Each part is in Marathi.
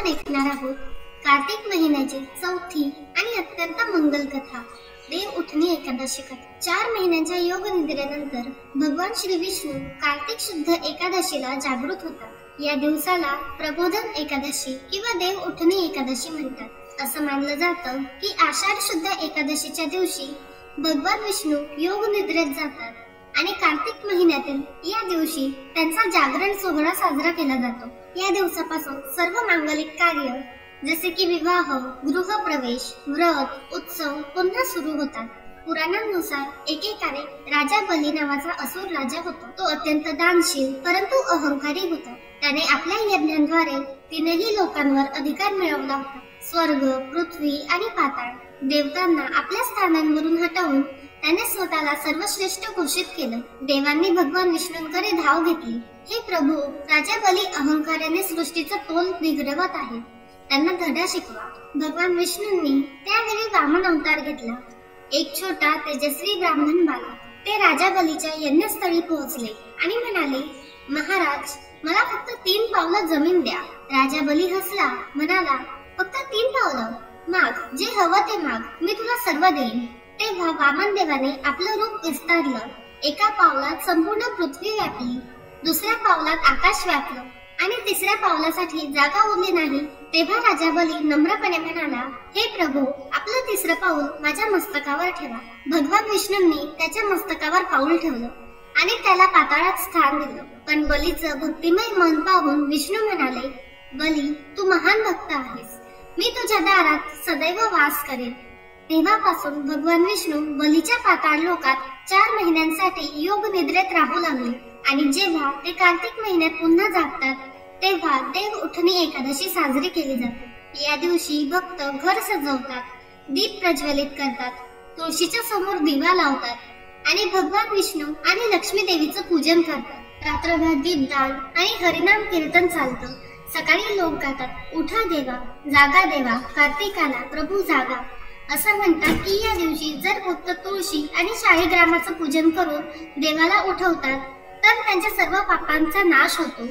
आपण ऐकणार आहोत कार्तिक महिन्याची चौथी आणि अत्यंत मंगल कथा, देव उठणी एकादशी कथा। 4 महिन्यांच्या योग निद्रेनंतर भगवान श्री विष्णू कार्तिक शुद्ध एकादशीला जागृत होतात। या दिवसाला प्रबोधन एकादशी किंवा देव उठणी एकादशी म्हणतात। असं मानलं जातं की आषाढ शुद्ध एकादशीच्या दिवशी भगवान विष्णू योग निद्रेत जातात आणि कार्तिक महिन्यातील या दिवशी त्यांचा जागरण सोहळा साजरा केला जातो। या दिवसापासून सर्व मांगलिक कार्य जसे की विवाह, गृहप्रवेश, व्रत, उत्सव पुन्हा सुरू होतात। पुराणांनुसार एकेकाळी राजा बली नावाचा असुर राजा होता। तो अत्यंत दानशील परंतु अहंकारी होता। त्याने आपल्या यज्ञांद्वारे तीनही लोकांवर अधिकार मिळवला होता। स्वर्ग, पृथ्वी आणि पाताळ देवतांना आपल्या स्थानांवरून हटवून त्याने स्वतःला सर्वश्रेष्ठ घोषित केलं। देवांनी भगवान विष्णूंकडे धाव घेतली। हे प्रभू, राजा बली अहंकाराने सृष्टीचा तोल बिघडवत आहे, त्यांना धडा शिकवा। भगवान विष्णूंनी त्यावेळी वामन अवतार घेतला। एक छोटा तेजस्वी ब्राह्मण बालक ते राजा बलीच्या यज्ञस्थळी पोहोचले आणि म्हणाले, महाराज, मला फक्त 3 पावलं जमीन द्या। राजा बली हसला, म्हणाला, फक्त 3 पावलं? माग, जे हवं ते माग, मी तुला सर्व देईन। तेव्हा वामन देवाने आपलं रूप विस्तारलं। एका पावलात संपूर्ण पृथ्वी व्यापली, दुसऱ्या पावलात आकाश व्यापलं आणि तिसऱ्या पावलासाठी जागा उरली नाही। तेव्हा राजा बली नम्रपणे म्हणाला, हे प्रभू, आपलं तिसरं पाऊल माझ्या मस्तकावर ठेवा। भगवान विष्णूंनी त्याच्या मस्तकावर पाऊल ठेवलं आणि त्याला पाताळात स्थान दिलं। पण बलीचं भक्तिमय मन पाहून विष्णू म्हणाले, बली, तू महान भक्त आहेस, मी तुझ्या दारात सदैव वास करेन। तेव्हापासून भगवान विष्णू बलीच्या पाताळ लोकात 4 महिन्यांसाठी योग निद्रेत राहू लागले आणि जेव्हा ते कार्तिक महिन्यात पुन्हा जागतात तेव्हा देव उठणी एकादशी साजरी केली जाते। या दिवशी भक्त घर सजवतात, दीप प्रज्वलित करतात, तुळशीच्या समोर दिवा लावतात आणि भगवान विष्णू आणि लक्ष्मी देवीचं पूजन करतात। रात्रभर दीपदान आणि हरिनाम कीर्तन चालतं। सकाळी लोक गातात, उठा देवा, जागा देवा, कार्तिकाला प्रभू जागा। असं म्हणतात की या दिवशी जर भक्त तुळशी आणि शाळीग्रामाचं पूजन करून देवाला उठवतात तर त्यांच्या सर्व पापांचा नाश होतो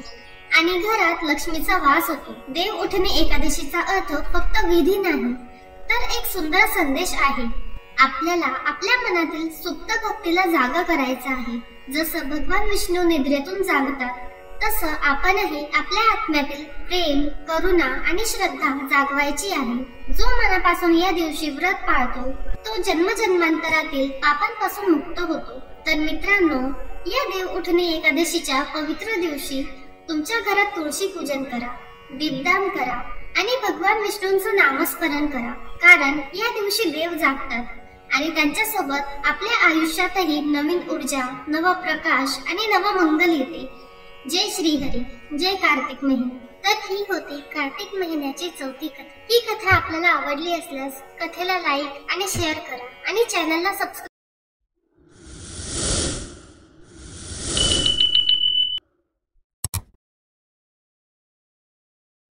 आणि घरात लक्ष्मीचा वास होतो। देव उठणी एकादशीचा अर्थ फक्त विधी नाही तर एक सुंदर संदेश आहे। आपल्याला आपल्या मनातील सुप्त भक्तीला जागा करायचा आहे। जसं भगवान विष्णू निद्रेतून जागतात तसं आपणही आपल्या आत्म्यातील प्रेम, करुणा आणि श्रद्धा जागवायची आहे। जो मनापासून या दिवशी व्रत पाळतो तो जन्मजन्मांतरातील पापांपासून मुक्त होतो। तर मित्रांनो, या देव उठणी एकादशीच्या पवित्र दिवशी तुमच्या घरात तुळशी पूजन करा, दीपदान करा आणि भगवान विष्णूंचं नामस्मरण करा, कारण या दिवशी देव जागतात आणि त्यांच्या सोबत आपल्या आयुष्यातही नवीन ऊर्जा, नवप्रकाश आणि नवमंगल येते। जय श्री हरी, जय कार्तिक महिना। तर ही होती कार्तिक महिन्याची चौथी कथा। ही कथा आपल्याला आवडली असल्यास कथेला लाईक आणि शेअर करा आणि चॅनलला सबस्क्राईब